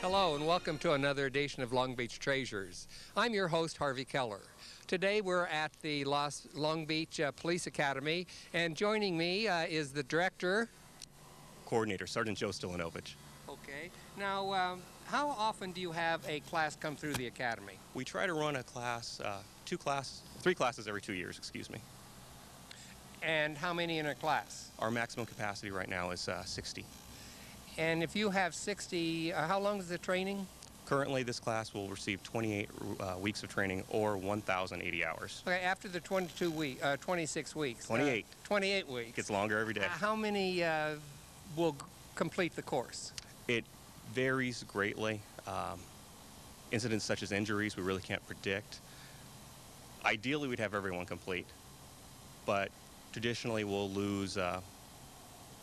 Hello and welcome to another edition of Long Beach Treasures. I'm your host, Harvey Keller. Today we're at the Long Beach Police Academy, and joining me is the director, coordinator, Sergeant Joe Stilanovich. Okay. Now, how often do you have a class come through the academy? We try to run a class, three classes every 2 years, excuse me. And how many in a class? Our maximum capacity right now is 60. And if you have 60, how long is the training? Currently, this class will receive 28 weeks of training or 1,080 hours. Okay, after the 26 weeks. 28. 28 weeks. Gets longer every day. How many will complete the course? It varies greatly. Incidents such as injuries, we really can't predict. Ideally, we'd have everyone complete, but traditionally we'll lose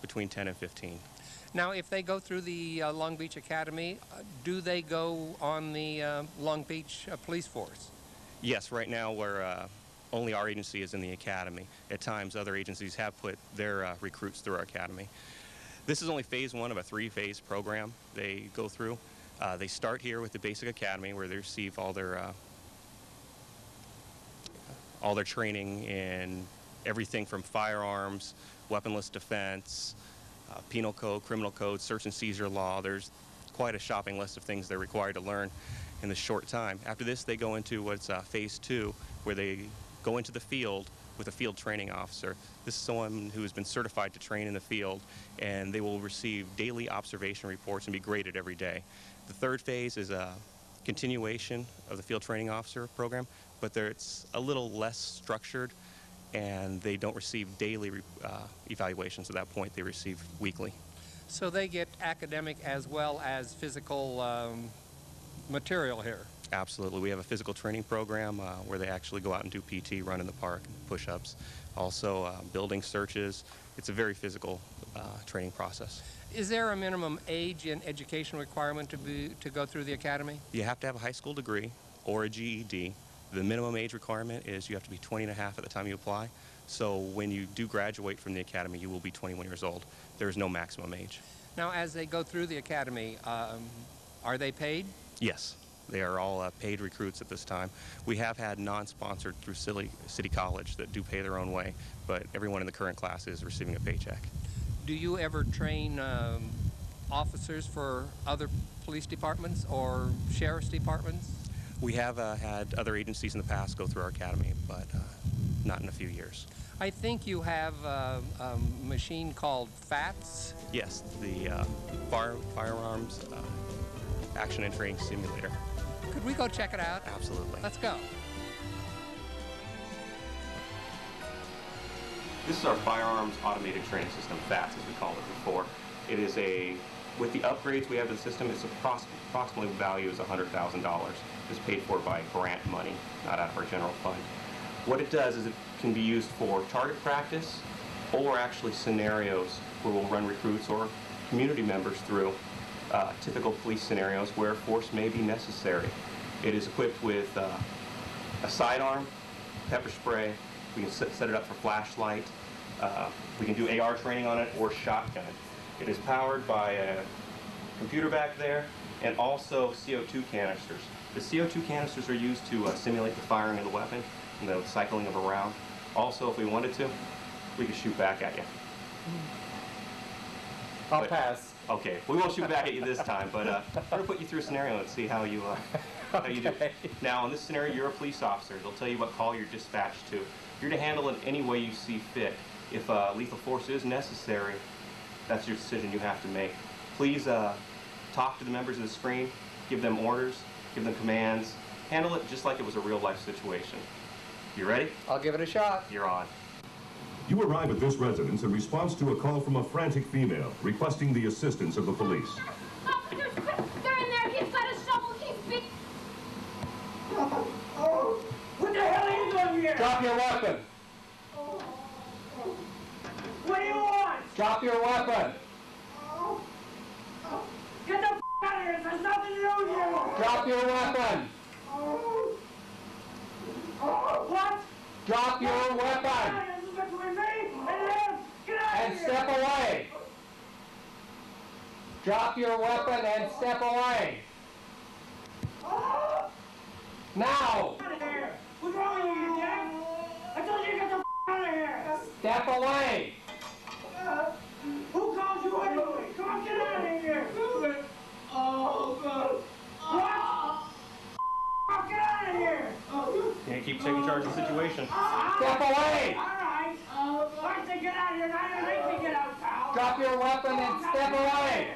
between 10 and 15. Now, if they go through the Long Beach Academy, do they go on the Long Beach Police Force? Yes, right now only our agency is in the academy. At times, other agencies have put their recruits through our academy. This is only phase one of a three-phase program they go through. They start here with the basic academy, where they receive all their training in everything from firearms, weaponless defense, penal code, criminal code, search and seizure law. There's quite a shopping list of things they're required to learn in this short time. After this, they go into what's phase two, where they go into the field with a field training officer. This is someone who has been certified to train in the field, and they will receive daily observation reports and be graded every day. The third phase is a continuation of the field training officer program, but it's a little less structured, and they don't receive daily evaluations at that point. They receive weekly. So they get academic as well as physical material here? Absolutely. We have a physical training program where they actually go out and do PT, run in the park, push-ups, also building searches. It's a very physical training process. Is there a minimum age and education requirement to go through the academy? You have to have a high school degree or a GED. The minimum age requirement is you have to be 20 and a half at the time you apply. So when you do graduate from the academy, you will be 21 years old. There is no maximum age. Now, as they go through the academy, are they paid? Yes, they are all paid recruits at this time. We have had non-sponsored through City College that do pay their own way, but everyone in the current class is receiving a paycheck. Do you ever train officers for other police departments or sheriff's departments? We have had other agencies in the past go through our academy, but not in a few years. I think you have a machine called FATS. Yes, the Firearms Action and Training Simulator. Could we go check it out? Absolutely. Let's go. This is our Firearms Automated Training System, FATS as we called it before. It is with the upgrades we have to the system, it's approximately value is $100,000. It's paid for by grant money, not out of our general fund. What it does is it can be used for target practice or actually scenarios where we'll run recruits or community members through typical police scenarios where force may be necessary. It is equipped with a sidearm, pepper spray. We can set it up for flashlight. We can do AR training on it or shotgun. It is powered by a computer back there and also CO2 canisters. The CO2 canisters are used to simulate the firing of the weapon and the cycling of a round. Also, if we wanted to, we could shoot back at you. I'll pass. Okay, we won't shoot back at you this time, but I'm going to put you through a scenario and see how you do. Now, in this scenario, you're a police officer. They'll tell you what call you're dispatched to. You're to handle it any way you see fit. If lethal force is necessary, that's your decision you have to make. Please talk to the members of the screen, give them orders, give them commands, handle it just like it was a real-life situation. You ready? I'll give it a shot. You're on. You arrive at this residence in response to a call from a frantic female requesting the assistance of the police. Officer, they're in there. He's got a shovel. He's big. What the hell are you doing here? Drop your weapon. What do you want? Drop your weapon. Get the out of here. There's nothing to do here. Drop your weapon. What? Drop your weapon. This is between me and him. Get out And of here. step away. Drop your weapon and step away. Now! Out of here! What's wrong with you, Jack? I told you to get the out of here! Step away! Who called you anyway? Come on, get out of here! Oh, God. What? Get out of here! Can't keep taking charge of the situation. Step away! All right. I said get out of here. Now you make me get out, pal. Drop your weapon and step away!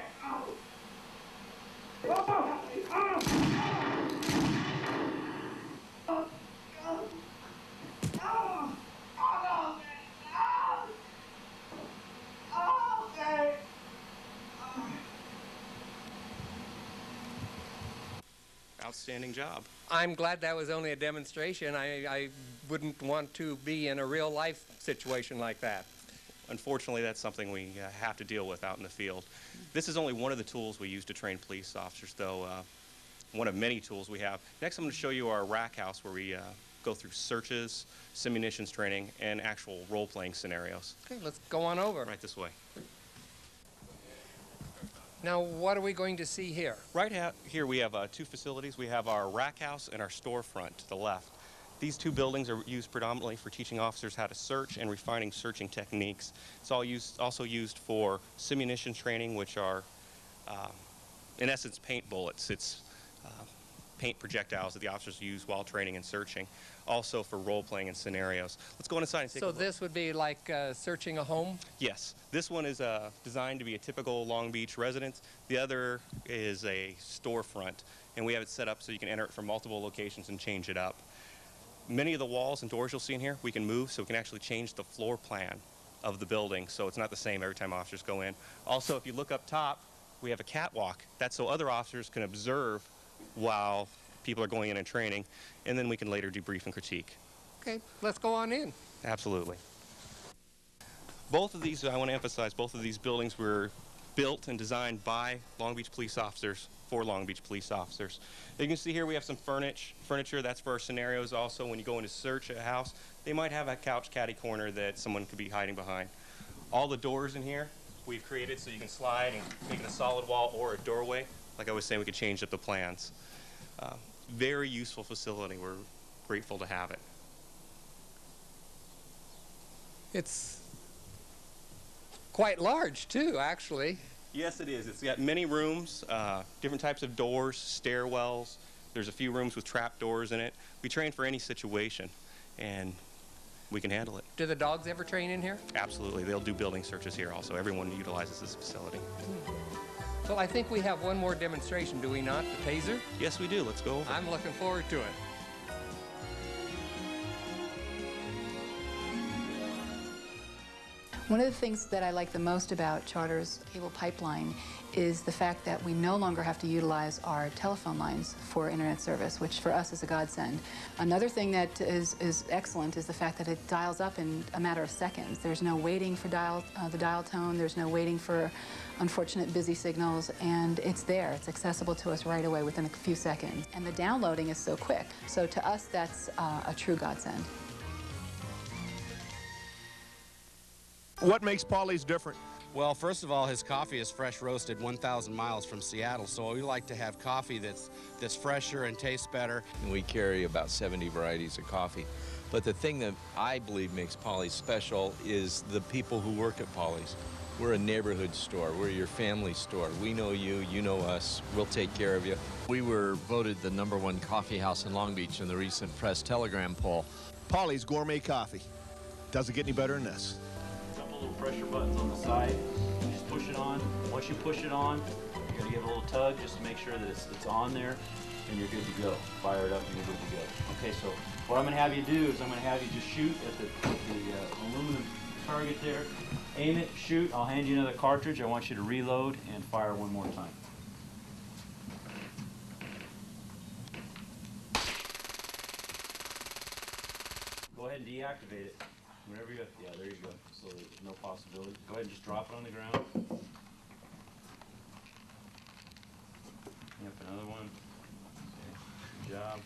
Outstanding job. I'm glad that was only a demonstration. I wouldn't want to be in a real life situation like that. Unfortunately, that's something we have to deal with out in the field. This is only one of the tools we use to train police officers, though one of many tools we have. Next, I'm going to show you our rack house where we go through searches, simunitions training, and actual role-playing scenarios. Okay, let's go on over. Right this way. Now, what are we going to see here? Right here we have two facilities. We have our rack house and our storefront to the left. These two buildings are used predominantly for teaching officers how to search and refining searching techniques. It's also used for simunition training, which are, in essence, paint bullets. It's paint projectiles that the officers use while training and searching. Also for role-playing and scenarios. Let's go inside and take a look. So this would be like searching a home? Yes. This one is designed to be a typical Long Beach residence. The other is a storefront, and we have it set up so you can enter it from multiple locations and change it up. Many of the walls and doors you'll see in here we can move, so we can actually change the floor plan of the building, so it's not the same every time officers go in. Also, if you look up top, we have a catwalk. That's so other officers can observe while people are going in and training, and then we can later debrief and critique. Okay, let's go on in. Absolutely. Both of these, I want to emphasize, both of these buildings were built and designed by Long Beach police officers for Long Beach police officers. You can see here we have some furniture. That's for our scenarios. Also, when you go in to search a house, they might have a couch caddy corner that someone could be hiding behind. All the doors in here we've created so you can slide and make it a solid wall or a doorway. Like I was saying, we could change up the plans. Very useful facility. We're grateful to have it. It's quite large, too, actually. Yes, it is. It's got many rooms, different types of doors, stairwells. There's a few rooms with trap doors in it. We train for any situation, and we can handle it. Do the dogs ever train in here? Absolutely. They'll do building searches here also. Everyone utilizes this facility. Well, I think we have one more demonstration, do we not? The taser? Yes, we do. Let's go over. I'm looking forward to it. One of the things that I like the most about Charter's cable pipeline is the fact that we no longer have to utilize our telephone lines for internet service, which for us is a godsend. Another thing that is excellent is the fact that it dials up in a matter of seconds. There's no waiting for the dial tone. There's no waiting for unfortunate busy signals, and it's there. It's accessible to us right away within a few seconds. And the downloading is so quick. So to us, that's a true godsend. What makes Paulie's different? Well, first of all, his coffee is fresh roasted 1,000 miles from Seattle, so we like to have coffee that's fresher and tastes better. We carry about 70 varieties of coffee. But the thing that I believe makes Paulie's special is the people who work at Paulie's. We're a neighborhood store. We're your family store. We know you, you know us. We'll take care of you. We were voted the #1 coffee house in Long Beach in the recent Press Telegram poll. Paulie's Gourmet Coffee. Doesn't get any better than this. Couple little pressure buttons on the side. You just push it on. Once you push it on, you're going to give it a little tug just to make sure that it's on there, and you're good to go. Fire it up and you're good to go. Okay, so what I'm going to have you do is I'm going to have you just shoot at the aluminum target there. Aim it, shoot. I'll hand you another cartridge. I want you to reload and fire one more time. Go ahead and deactivate it. Whenever you, yeah, there you go. So there's no possibility. Go ahead and just drop it on the ground. Yep, another one. Okay. Good job.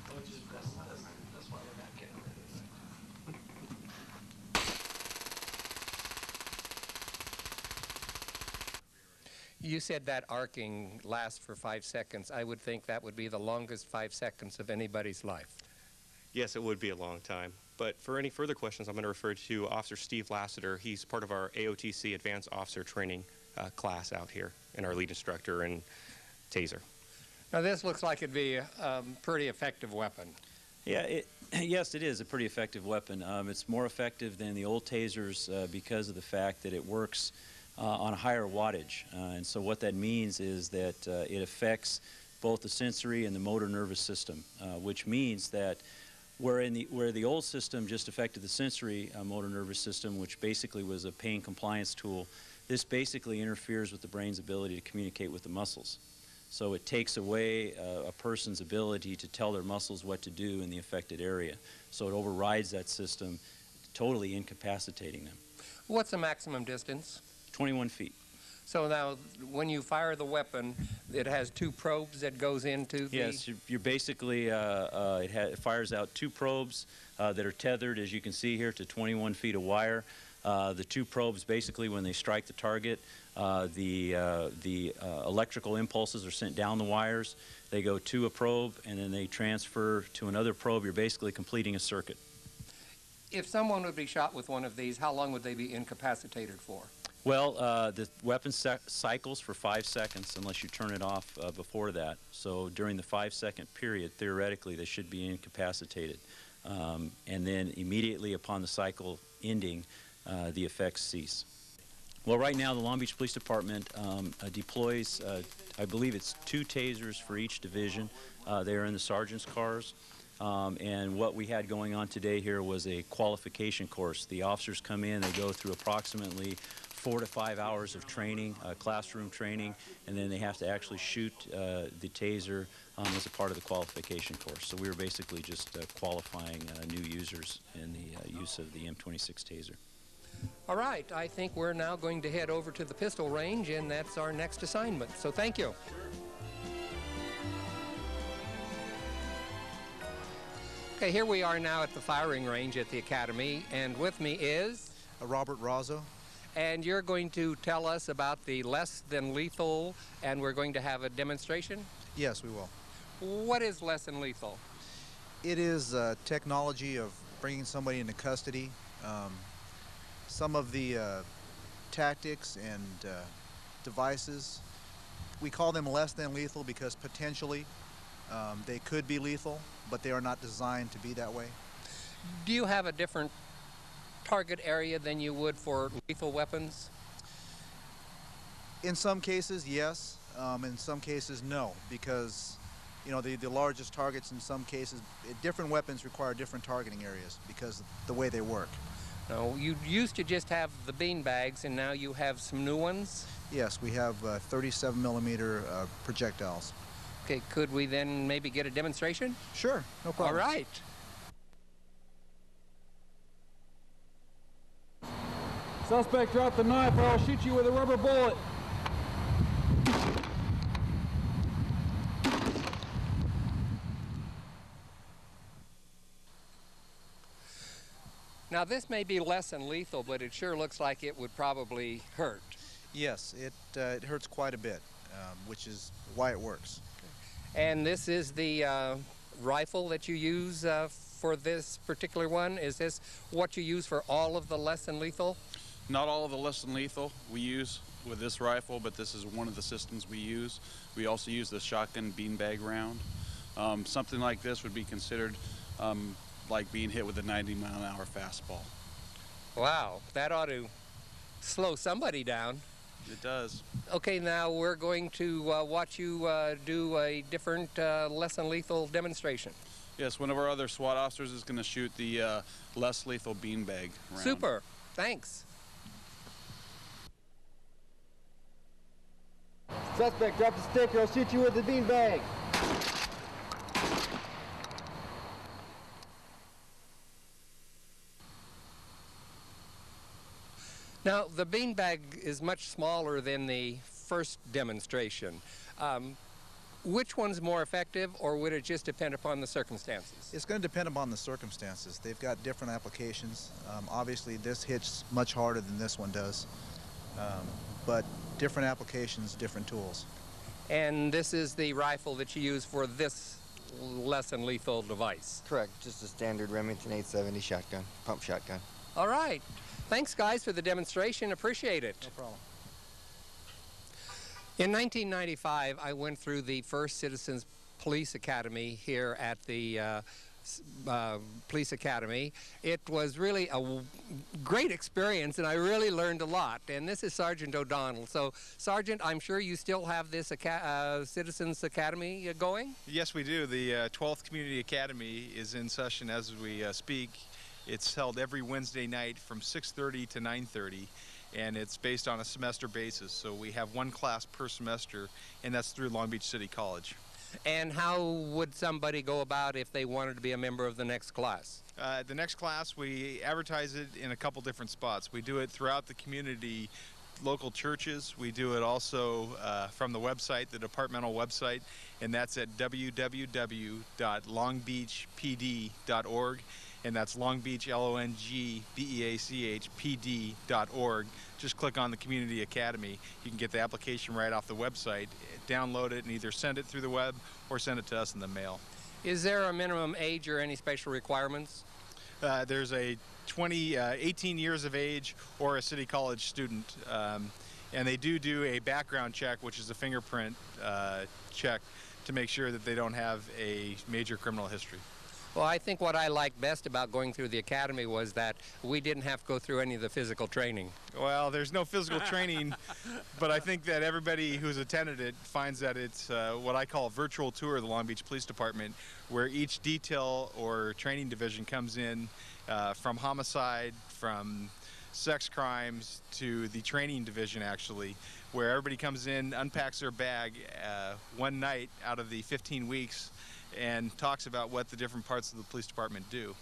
That's why we're not getting rid of this. You said that arcing lasts for 5 seconds. I would think that would be the longest 5 seconds of anybody's life. Yes, it would be a long time. But for any further questions, I'm going to refer to Officer Steve Lassiter. He's part of our AOTC Advanced Officer Training class out here, and our lead instructor in Taser. Now this looks like it'd be a pretty effective weapon. Yeah, yes, it is a pretty effective weapon. It's more effective than the old tasers because of the fact that it works on a higher wattage. And so what that means is that it affects both the sensory and the motor nervous system, which means that where the old system just affected the sensory motor nervous system, which basically was a pain compliance tool, this basically interferes with the brain's ability to communicate with the muscles. So it takes away a person's ability to tell their muscles what to do in the affected area. So it overrides that system, totally incapacitating them. What's the maximum distance? 21 feet. So now, when you fire the weapon, it has 2 probes that goes into the... Yes, you're basically, it fires out 2 probes that are tethered, as you can see here, to 21 feet of wire. The 2 probes, basically, when they strike the target, the electrical impulses are sent down the wires. They go to a probe, and then they transfer to another probe. You're basically completing a circuit. If someone would be shot with one of these, how long would they be incapacitated for? Well, the weapon cycles for 5 seconds unless you turn it off before that. So during the 5-second period, theoretically, they should be incapacitated. And then immediately upon the cycle ending, the effects cease. Well, right now, the Long Beach Police Department deploys, I believe it's 2 tasers for each division. They are in the sergeant's cars. And what we had going on today here was a qualification course. The officers come in, they go through approximately 4 to 5 hours of training, classroom training, and then they have to actually shoot the taser as a part of the qualification course. So we were basically just qualifying new users in the use of the M26 taser. All right, I think we're now going to head over to the pistol range, and that's our next assignment. So thank you. Okay, here we are now at the firing range at the Academy, and with me is... Robert Razzo. And you're going to tell us about the less than lethal, and we're going to have a demonstration? Yes, we will. What is less than lethal? It is technology of bringing somebody into custody. Some of the tactics and devices, we call them less than lethal because potentially they could be lethal, but they are not designed to be that way. Do you have a different target area than you would for lethal weapons? In some cases, yes. In some cases, no, because you know the largest targets in some cases, different weapons require different targeting areas because of the way they work. No, you used to just have the bean bags, and now you have some new ones? Yes, we have 37 millimeter projectiles. Okay, could we then maybe get a demonstration? Sure, no problem. All right. Suspect, drop the knife or I'll shoot you with a rubber bullet. Now this may be less than lethal, but it sure looks like it would probably hurt. Yes, it hurts quite a bit, which is why it works. And this is the rifle that you use for this particular one? Is this what you use for all of the less than lethal? Not all of the less than lethal we use with this rifle, but this is one of the systems we use. We also use the shotgun beanbag round. Something like this would be considered like being hit with a 90-mile-an-hour fastball. Wow, that ought to slow somebody down. It does. Okay, now we're going to watch you do a different less than lethal demonstration. Yes, one of our other SWAT officers is going to shoot the less lethal beanbag round. Super, thanks. Suspect, drop the stick or I'll shoot you with the beanbag. Now, the beanbag is much smaller than the first demonstration. Which one's more effective, or would it just depend upon the circumstances? It's going to depend upon the circumstances. They've got different applications. Obviously, this hits much harder than this one does. but different applications, different tools. And this is the rifle that you use for this less than lethal device? Correct, just a standard Remington 870 shotgun, pump shotgun. All right. Thanks, guys, for the demonstration. Appreciate it. No problem. In 1995, I went through the first Citizens Police Academy here at the Police Academy. It was really a great experience, and I really learned a lot. And this is Sergeant O'Donnell. So, Sergeant, I'm sure you still have this Citizens Academy going? Yes, we do. The 12th Community Academy is in session as we speak. It's held every Wednesday night from 6:30 to 9:30. And it's based on a semester basis. So we have one class per semester, and that's through Long Beach City College. And how would somebody go about if they wanted to be a member of the next class? The next class, we advertise it in a couple different spots. We do it throughout the community, local churches. We do it also from the website, the departmental website, and that's at www.longbeachpd.org. And that's Long Beach, LONGBEACH, Just click on the Community Academy. You can get the application right off the website, download it, and either send it through the web or send it to us in the mail. Is there a minimum age or any special requirements? There's a 18 years of age or a City College student. And they do a background check, which is a fingerprint check, to make sure that they don't have a major criminal history. Well, I think what I liked best about going through the academy was that we didn't have to go through any of the physical training. Well, there's no physical training, but I think that everybody who's attended it finds that it's what I call a virtual tour of the Long Beach Police Department, where each detail or training division comes in from homicide, from sex crimes, to the training division, actually, where everybody comes in, unpacks their bag one night out of the 15 weeks, and talks about what the different parts of the police department do.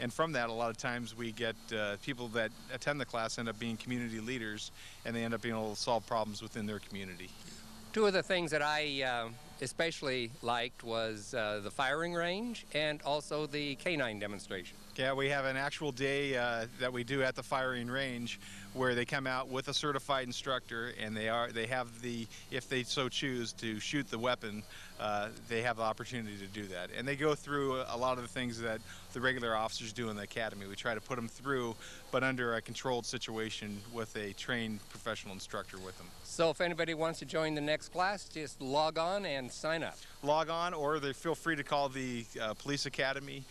And from that, a lot of times we get people that attend the class end up being community leaders, and they end up being able to solve problems within their community. Two of the things that I especially liked was the firing range and also the canine demonstration. Yeah, we have an actual day that we do at the firing range where they come out with a certified instructor, and they have the, if they so choose to shoot the weapon, they have the opportunity to do that. And they go through a lot of the things that the regular officers do in the academy. We try to put them through, but under a controlled situation with a trained professional instructor with them. So if anybody wants to join the next class, just log on and sign up. Log on, or they feel free to call the Police Academy.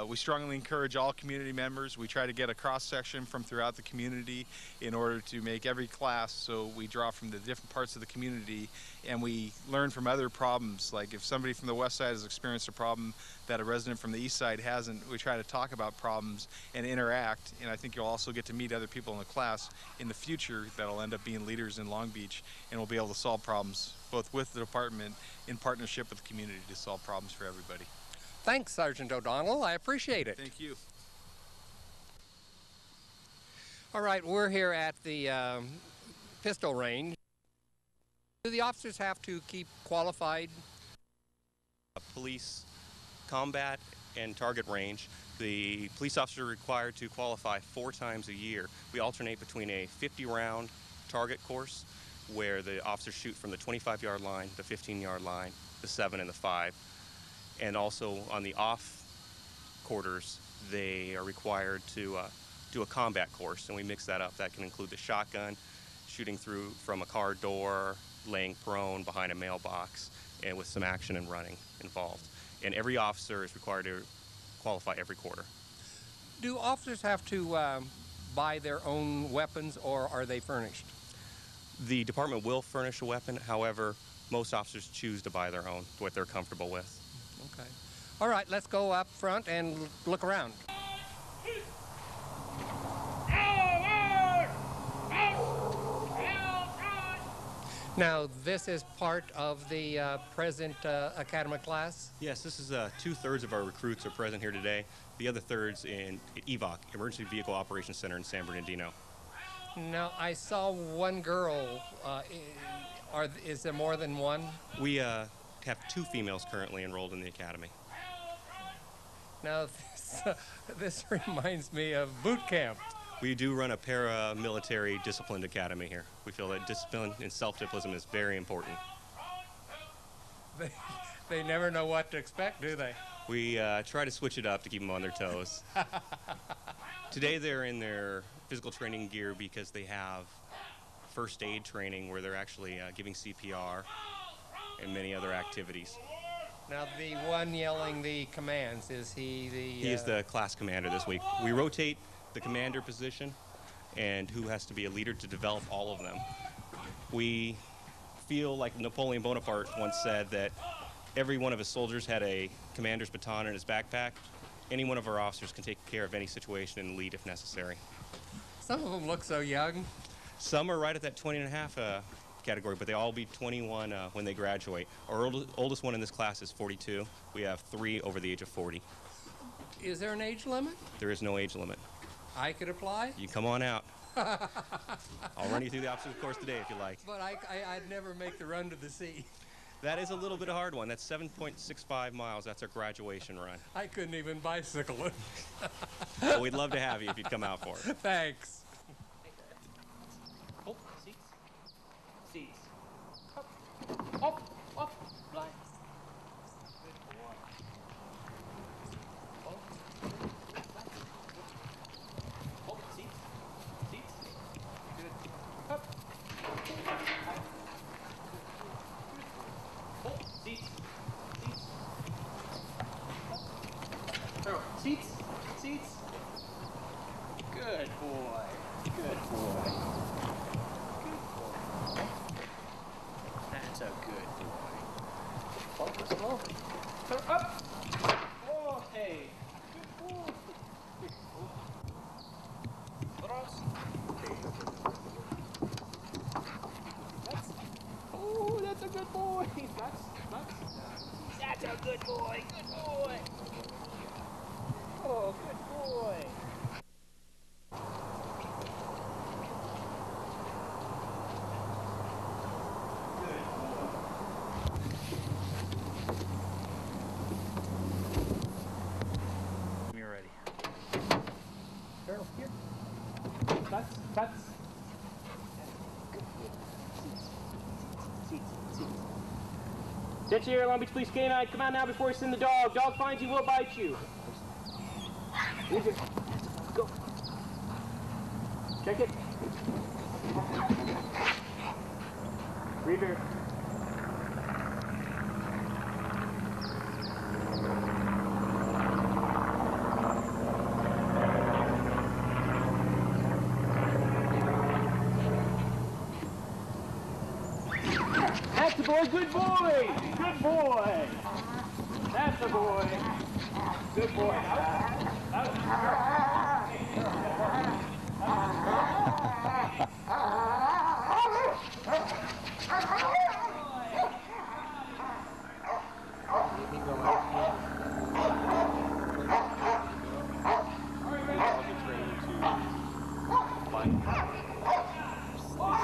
We strongly encourage all community members. We try to get a cross-section from throughout the community in order to make every class, so we draw from the different parts of the community, and we learn from other problems. Like if somebody from the west side has experienced a problem that a resident from the east side hasn't, we try to talk about problems and interact. And I think you'll also get to meet other people in the class in the future that'll end up being leaders in Long Beach, and we'll be able to solve problems both with the department in partnership with the community to solve problems for everybody. Thanks, Sergeant O'Donnell. I appreciate it. Thank you. All right, we're here at the pistol range. Do the officers have to keep qualified? Police combat and target range. The police officer is required to qualify 4 times a year. We alternate between a 50-round target course, where the officers shoot from the 25-yard line, the 15-yard line, the 7 and the 5. And also on the off quarters, they are required to do a combat course, and we mix that up. That can include the shotgun, shooting through from a car door, laying prone behind a mailbox, and with some action and running involved. And every officer is required to qualify every quarter. Do officers have to buy their own weapons, or are they furnished? The department will furnish a weapon. However, most officers choose to buy their own, what they're comfortable with. Okay. All right, let's go up front and look around. Now, this is part of the present academic class? Yes, this is 2/3 of our recruits are present here today. The other third's in EVOC, Emergency Vehicle Operations Center in San Bernardino. Now, I saw one girl. Is there more than one? We have 2 females currently enrolled in the academy. Now, this reminds me of boot camp. We do run a paramilitary disciplined academy here. We feel that discipline and self-discipline is very important. They never know what to expect, do they? We try to switch it up to keep them on their toes. Today they're in their physical training gear because they have first aid training where they're actually giving CPR and many other activities. Now, the one yelling the commands, is he the... He is the class commander this week. We rotate the commander position and who has to be a leader to develop all of them. We feel like Napoleon Bonaparte once said that every one of his soldiers had a commander's baton in his backpack. Any one of our officers can take care of any situation and lead if necessary. Some of them look so young. Some are right at that 20 and a half category, but they all be 21 when they graduate. Our oldest one in this class is 42. We have 3 over the age of 40. Is there an age limit? There is no age limit. I could apply? You come on out. I'll run you through the obstacle course today if you like. But I'd never make the run to the sea. That is a little bit of a hard one. That's 7.65 miles. That's our graduation run. I couldn't even bicycle it. Well, we'd love to have you if you'd come out for it. Thanks. Oh, seats. Seats. Up, up, blind. Good boy. Oh, seats. Seats. Good. Up. Oh, seats. Seats. Oh, seats. Seats. Good boy. Good boy. That's a good boy. Focus low. Turn up. Oh, hey. Good boy. Cross. Oh, that's a good boy. That's a good boy. Good boy. Oh, good boy. You're ready. Turtle, here. Cuts, cuts. Good. Seats, seats. Ditch here, Long Beach Police K-9. Come out now before you send the dog. Dog finds you, will bite you. Easy. Go. Check it. Reaver. That's a boy, good boy! Good boy! That's a boy! Good boy.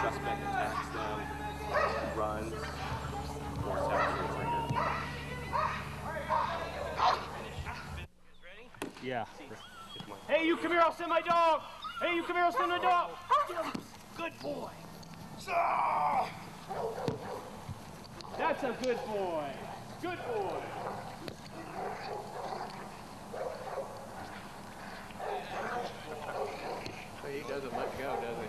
Suspect attacks them, runs, or Yeah. Hey, you come here, I'll send my dog! Hey, you come here, I'll send my dog! Good boy! That's a good boy! Good boy! He doesn't let go, does he?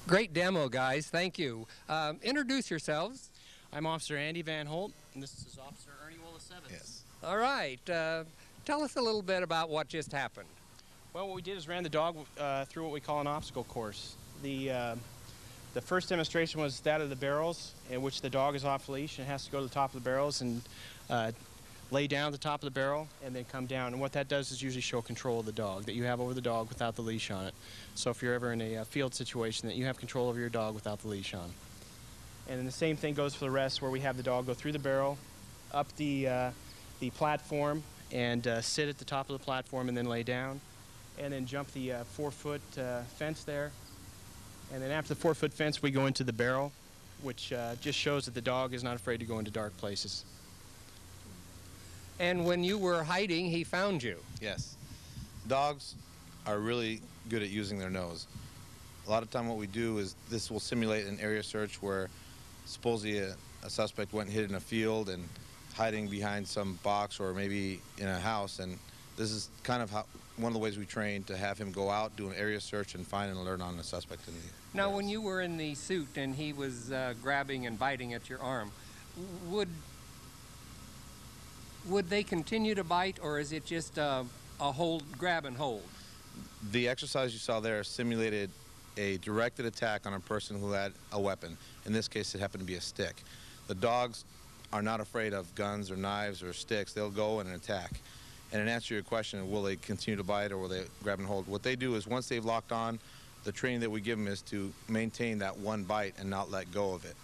Great demo, guys. Thank you. Introduce yourselves. I'm Officer Andy Van Holt, and this is Officer Ernie Willis Evans. Yes. All right. Tell us a little bit about what just happened. Well, what we did is ran the dog through what we call an obstacle course. The first demonstration was that of the barrels, in which the dog is off leash and has to go to the top of the barrels and lay down at the top of the barrel and then come down. And what that does is usually show control of the dog, that you have over the dog without the leash on it. So if you're ever in a field situation, that you have control over your dog without the leash on. And then the same thing goes for the rest, where we have the dog go through the barrel, up the platform, and sit at the top of the platform and then lay down, and then jump the 4-foot fence there. And then after the 4-foot fence, we go into the barrel, which just shows that the dog is not afraid to go into dark places. And when you were hiding, he found you. Yes. Dogs are really good at using their nose. A lot of time what we do is this will simulate an area search where supposedly a suspect went and hid in a field and hiding behind some box or maybe in a house, and this is kind of one of the ways we train to have him go out, do an area search, and find and alert on a suspect. Now, when you were in the suit and he was grabbing and biting at your arm, would they continue to bite, or is it just a hold, grab and hold? The exercise you saw there simulated a directed attack on a person who had a weapon. In this case, it happened to be a stick. The dogs are not afraid of guns or knives or sticks. They'll go and attack. And in answer to your question, will they continue to bite or will they grab and hold? What they do is once they've locked on, the training that we give them is to maintain that one bite and not let go of it.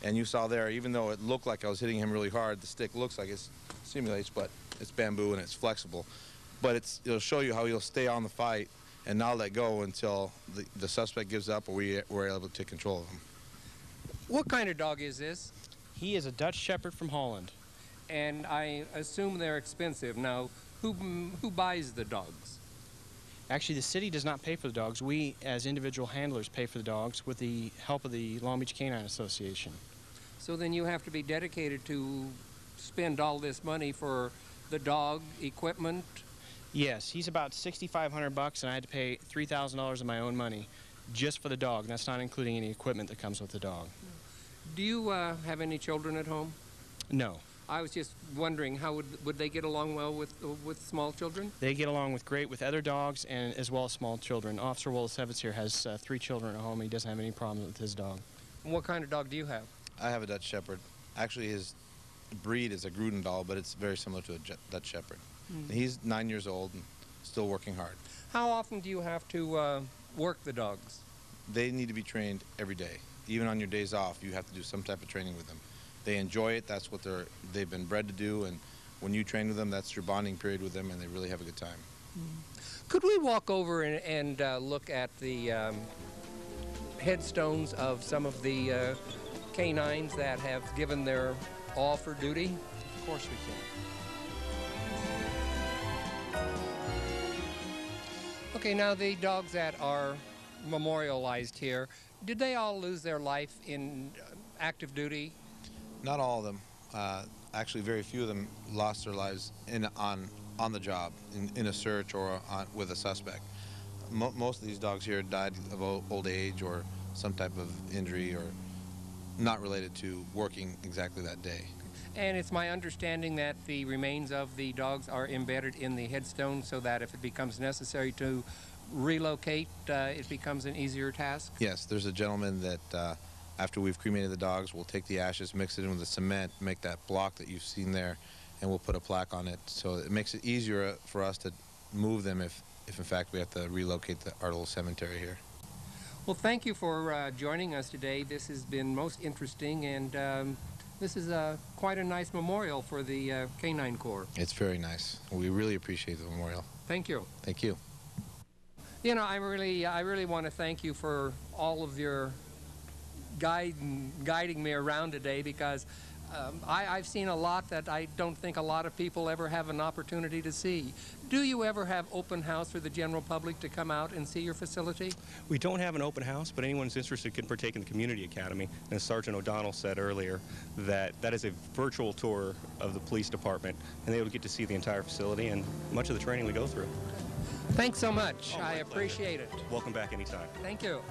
And you saw there, even though it looked like I was hitting him really hard, the stick looks like it simulates, but it's bamboo and it's flexible. But it'll show you how he'll stay on the fight and not let go until the suspect gives up or we're able to take control of him. What kind of dog is this? He is a Dutch Shepherd from Holland. And I assume they're expensive. Now, who buys the dogs? Actually, the city does not pay for the dogs. We, as individual handlers, pay for the dogs with the help of the Long Beach Canine Association. So then you have to be dedicated to spend all this money for the dog equipment? Yes, he's about $6,500, and I had to pay $3,000 of my own money just for the dog. That's not including any equipment that comes with the dog. Do you have any children at home? No. I was just wondering, how would they get along well with small children? They get along great with other dogs and as well as small children. Officer Willis-Evans here has 3 children at home. He doesn't have any problem with his dog. And what kind of dog do you have? I have a Dutch Shepherd. Actually, his breed is a Grunendahl, but it's very similar to a Dutch Shepherd. Mm. He's 9 years old and still working hard. How often do you have to work the dogs? They need to be trained every day. Even on your days off, you have to do some type of training with them. They enjoy it. That's what they've been bred to do. And when you train with them, that's your bonding period with them, and they really have a good time. Could we walk over and look at the headstones of some of the canines that have given their all for duty? Of course we can. Okay, now the dogs that are memorialized here, did they all lose their life in active duty? Not all of them. Actually, very few of them lost their lives on the job, in a search or with a suspect. Most of these dogs here died of old age or some type of injury or not related to working exactly that day. And it's my understanding that the remains of the dogs are embedded in the headstone so that if it becomes necessary to relocate, it becomes an easier task? Yes, there's a gentleman that after we've cremated the dogs, we'll take the ashes, mix it in with the cement, make that block that you've seen there, and we'll put a plaque on it. So it makes it easier for us to move them if in fact we have to relocate our little cemetery here. Well, thank you for joining us today. This has been most interesting, and this is quite a nice memorial for the Canine Corps. It's very nice. We really appreciate the memorial. Thank you. Thank you. You know, I really want to thank you for all of your guiding me around today, because I've seen a lot that I don't think a lot of people ever have an opportunity to see. Do you ever have open house for the general public to come out and see your facility? We don't have an open house, but anyone who's interested can partake in the Community Academy. And as Sergeant O'Donnell said earlier, that is a virtual tour of the police department, and they will get to see the entire facility and much of the training we go through. Thanks so much. I appreciate it. Welcome back anytime. Thank you.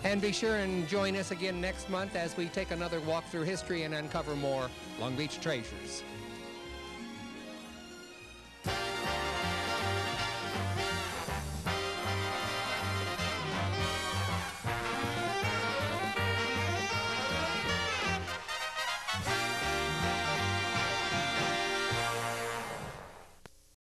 And be sure and join us again next month as we take another walk through history and uncover more Long Beach treasures.